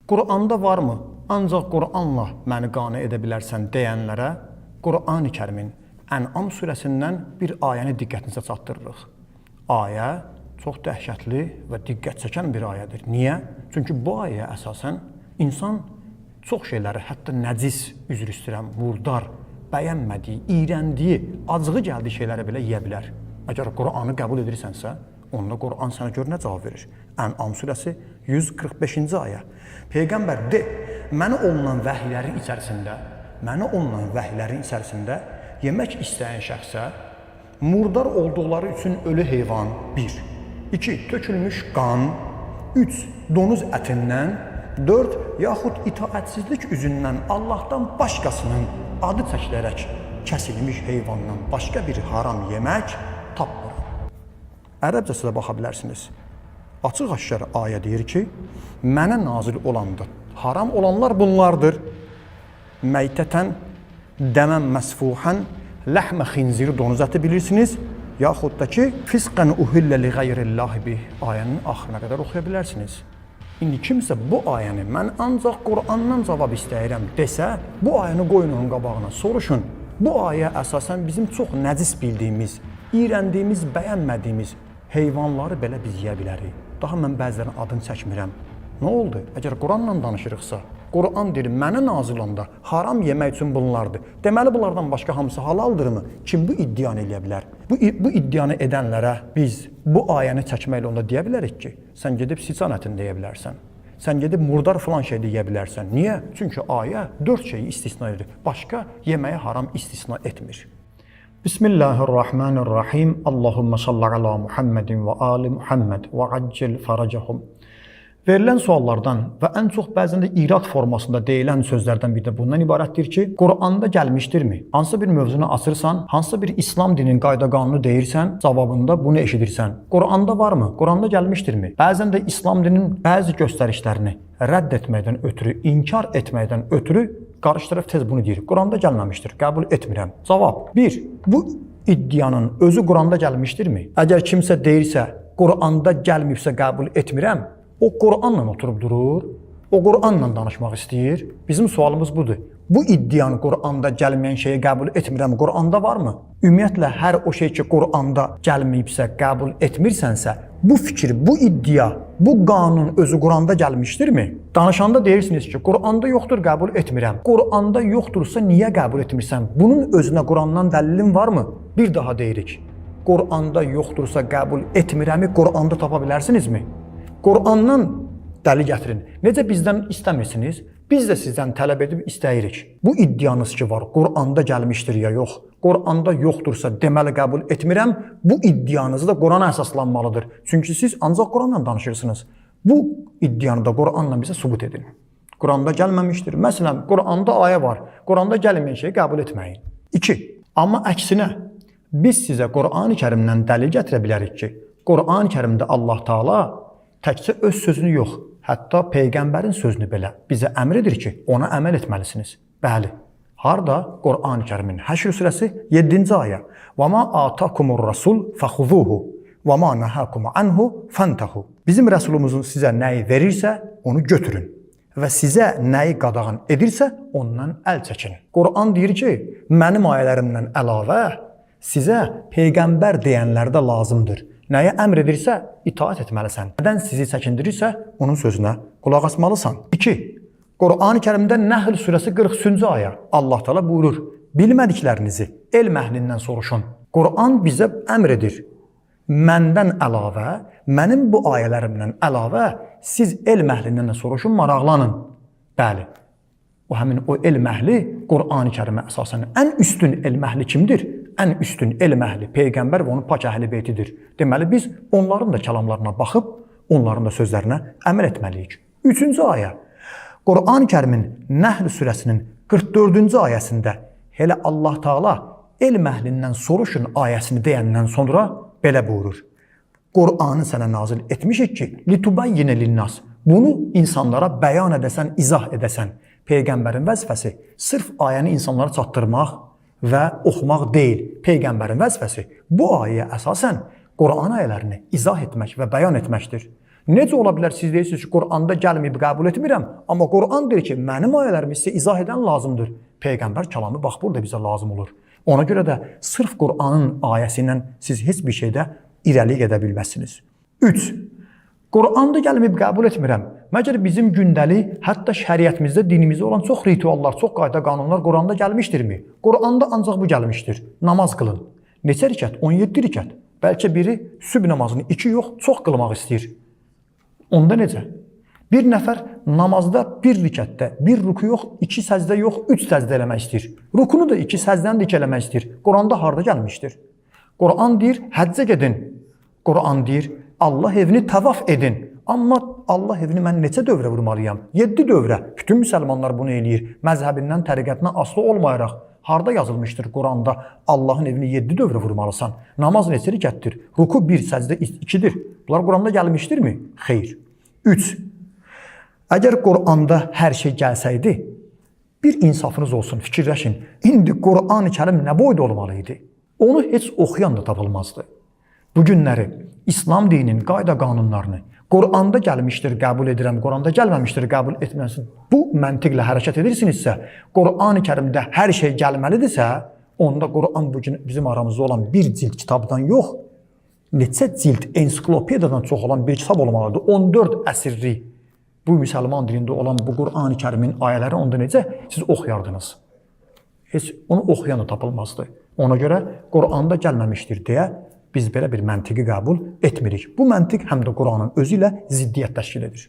Quranda varmı? Ancaq Quranla məni qane edə bilərsən deyənlərə Quran-ı Kərimin Ən'am surəsindən bir ayəni diqqətinizə çatdırırıq. Ayə çox dəhşətli və diqqət çəkən bir ayədir. Niyə? Çünki bu ayəyə əsasən insan çox şeyləri, hətta nəcis, üzr istəyirəm, murdar, bəyənmədiyi, iyrəndiyi, acığı gəldiyi şeyləri belə yeyə bilər. Əgər Quranı qəbul edirsənsə, onda Quran sənə gör nə cavab verir. Ən'am surəsi 145-ci ayə. Peyğəmbər de, mənə olunan vəhiylərin içərisində yemək istəyən şəxsə murdar olduqları üçün ölü heyvan 1, 2, tökülmüş qan, 3, donuz ətindən, 4, yaxud itaətsizlik üzündən Allahdan başqasının adı çəkilərək kəsilmiş heyvandan başqa bir haram yemək tapmır. Ərəbcəsinə baxa bilərsiniz. Açıq-aşkar ayə deyir ki, mənə nazil olandır. Haram olanlar bunlardır. Məytətən, dəmən məsfuhən, ləhmə xinziri donuz əti bilirsiniz. Yaxud da ki, fisqən uhillə li qeyrillahi bih ayənin axırına qədər oxuya bilərsiniz. İndi kimsə bu ayəni mən ancaq Qurandan cavab istəyirəm desə, bu ayəni qoyun onun qabağına, soruşun. Bu ayə əsasən bizim çox nəcis bildiyimiz, iyrəndiyimiz, bəyənmədiyimiz heyvanları belə biz yeyə bilərik. Daha mən bəzilərinin adını çəkmirəm. Nə oldu? Əgər Quranla danışırıqsa, Quran deyir, mənə nazil olanda haram yemək üçün bunlardır. Deməli, bunlardan başqa hamısı halaldırmı? Kim bu iddianı eləyə bilər? Bu iddianı edənlərə biz bu ayəni çəkməklə onda deyə bilərik ki, sən gedib siçan ətini deyə bilərsən. Sən gedib murdar filan şey deyə bilərsən. Niyə? Çünki ayə 4 şeyi istisna edir. Başqa yeməyə haram istisna etmir. Bismillahirrahmanirrahim. Allahumma salli ala Muhammedin və ali Muhammed və accil faracahum. Verilən suallardan və ən çox bəzən də irad formasında deyilən sözlərdən biri də bundan ibarətdir ki, Quranda gəlmişdirmi? Hansısa bir mövzunu açırsan, hansısa bir İslam dininin qayda-qanunu deyirsən, cavabında bunu eşidirsən. Quranda varmı? Quranda gəlmişdirmi? Bəzən də İslam dininin bəzi göstərişlərini rədd etməkdən ötürü, inkar etməkdən ötürü qarşı tərəf tez bunu deyir. Quranda gəlməmişdir, qəbul etmirəm. Cavab 1. Bu iddianın özü Quranda gəlmişdirmi? Əgər kimsə deyirsə, Quranda gəlməyibsə qəbul etmirəm, o Quranla oturub durur, o Quranla danışmaq istəyir. Bizim sualımız budur. Bu iddianı Quranda gəlməyən şeyi qəbul etmirəm, Quranda varmı? Ümumiyyətlə, hər o şey ki, Quranda gəlməyibsə, qəbul etmirsənsə, bu fikir, bu iddia, bu qanun özü Quranda gəlmişdirmi? Danışanda deyirsiniz ki, Quranda yoxdur, qəbul etmirəm. Quranda yoxdursa, niyə qəbul etmirsən? Bunun özünə Qurandan dəlilin varmı? Bir daha deyirik. Quranda yoxdursa, qəbul etmirəmi Quranda tapa bilərsinizmi? Qurandan dəlil gətirin. Necə bizdən istəmirsiniz? Biz də sizdən tələb edib istəyirik. Bu iddianız ki var, Quranda gəlmişdir ya yox. Quranda yoxdursa deməli qəbul etmirəm. Bu iddianızı da Qurana əsaslanmalıdır. Çünki siz ancaq Quranla danışırsınız. Bu iddianı da Quranla bizə sübut edin. Quranda gəlməmişdir. Məsələn, Quranda ayə var. Quranda gəlməyən şeyi qəbul etməyin. 2. Amma əksinə, biz sizə Quran-ı Kərimdən dəlil gətirə bilərik ki, Quran-ı Kərimdə Allah Taala təkcə öz sözünü yox, hətta Peyğəmbərin sözünü belə bizə əmr edir ki, ona əməl etməlisiniz. Bəli, harada? Quran-ı Kərimin Həşr surəsi 7-ci ayə. Və ma atakumur rasul fəxuzuhu və ma nahakum anhu fantahu. Bizim rəsulumuzun sizə nəyi verirsə, onu götürün və sizə nəyi qadağan edirsə, ondan əl çəkin. Quran deyir ki, mənim ayələrimdən əlavə sizə Peyğəmbər deyənlər də lazımdır. Nəyə əmr edirsə, itaat etməlisən. Nədən sizi çəkindirirsə, onun sözünə qulaq asmalısan. 2. Quran-ı Kərimdə Nəhl surəsi 43-cü ayə. Allah Teala buyurur, bilmədiklərinizi elm əhlindən soruşun. Quran bizə əmr edir. Məndən əlavə, mənim bu ayələrimdən əlavə, siz elm əhlindən də soruşun, maraqlanın. Bəli, həmin o elm əhli Quran-ı Kərimə əsasən ən üstün elm əhli kimdir? Ən üstün elm əhli Peyğəmbər və onun pak əhli beytidir. Deməli, biz onların da kəlamlarına baxıb, onların da sözlərinə əməl etməliyik. 3-cü ayə. Quran-ı Kərimin Nəhl surəsinin 44-cü ayəsində elə Allah Taala elm əhlindən soruşun ayəsini deyəndən sonra belə buyurur. Quranı sənə nazil etmişik ki, litubayyinə linnas. Bunu insanlara bəyan edəsən, izah edəsən. Peyğəmbərin vəzifəsi sırf ayəni insanlara çatdırmaq və oxumaq deyil. Peyğəmbərin vəzifəsi bu ayəyə əsasən Quran ayələrini izah etmək və bəyan etməkdir. Necə ola bilər siz deyirsiniz ki, Quranda gəlməyib qəbul etmirəm, amma Quran deyir ki, mənim ayələrimi sizə izah edən lazımdır. Peyğəmbər kəlamı bax burada bizə lazım olur. Ona görə də sırf Qur'anın ayəsi ilə siz heç bir şeydə irəli gedə bilməzsiniz. 3. Quranda gəlməyib qəbul etmirəm. Məgər bizim gündəlik, hətta şəriətimizdə, dinimizdə olan çox rituallar, çox qayda qanunlar Quranda gəlmişdirmi? Quranda ancaq bu gəlmişdir. Namaz qılın. Neçə rükət? 17 rükət. Bəlkə biri sübh namazını 2 yox, çox qılmaq istəyir. Onda necə? Bir nəfər namazda 1 rükətdə 1 ruku yox, 2 səcdə yox, 3 səcdə eləmək istəyir. Rukunu da 2 səzdəni də eləmək istəyir. Quranda harda gəlmişdir? Quran deyir, həccə gedin. Quran deyir, Allah evini təvaf edin. Amma Allah evini mən neçə dövrə vurmalıyam? 7 dövrə. Bütün müsəlmanlar bunu eləyir. Məzhəbindən, təriqətindən asılı olmayaraq. Harda yazılmışdır Quranda Allahın evini 7 dövrə vurmalısan? Namaz neçə rükətdir? Ruku 1, səcdə 2-dir. Bunlar Quranda gəlmişdirmi? Xeyr. 3. Əgər Quranda hər şey gəlsəydi, bir insafınız olsun, fikirləşin. İndi Qur'an-ı Kərim nə boyda olmalıydı? Onu heç oxuyan da tapılmazdı. Bu günləri İslam dininin qayda qanunlarını Qur'anda gəlmişdir, qəbul edirəm, Qur'anda gəlməmişdir, qəbul etməsin. Bu məntiqlə hərəkət edirsinizsə, Qur'an-ı Kərimdə hər şey gəlməlidirsə, onda Qur'an bugün bizim aramızda olan bir cild kitabdan yox, neçə cild ensiklopediyadan çox olan bir kitab olmalıdır. 14 əsrlik bu müsəlman dilində olan bu Qur'an-ı Kərimin ayələri onda necə siz oxuyardınız? Heç onu oxuyan da tapılmazdı. Ona görə Qur'anda gəlməmişdir deyə biz belə bir məntiqi qəbul etmirik. Bu məntiq həm də Qur'anın özü ilə ziddiyyət təşkil edir.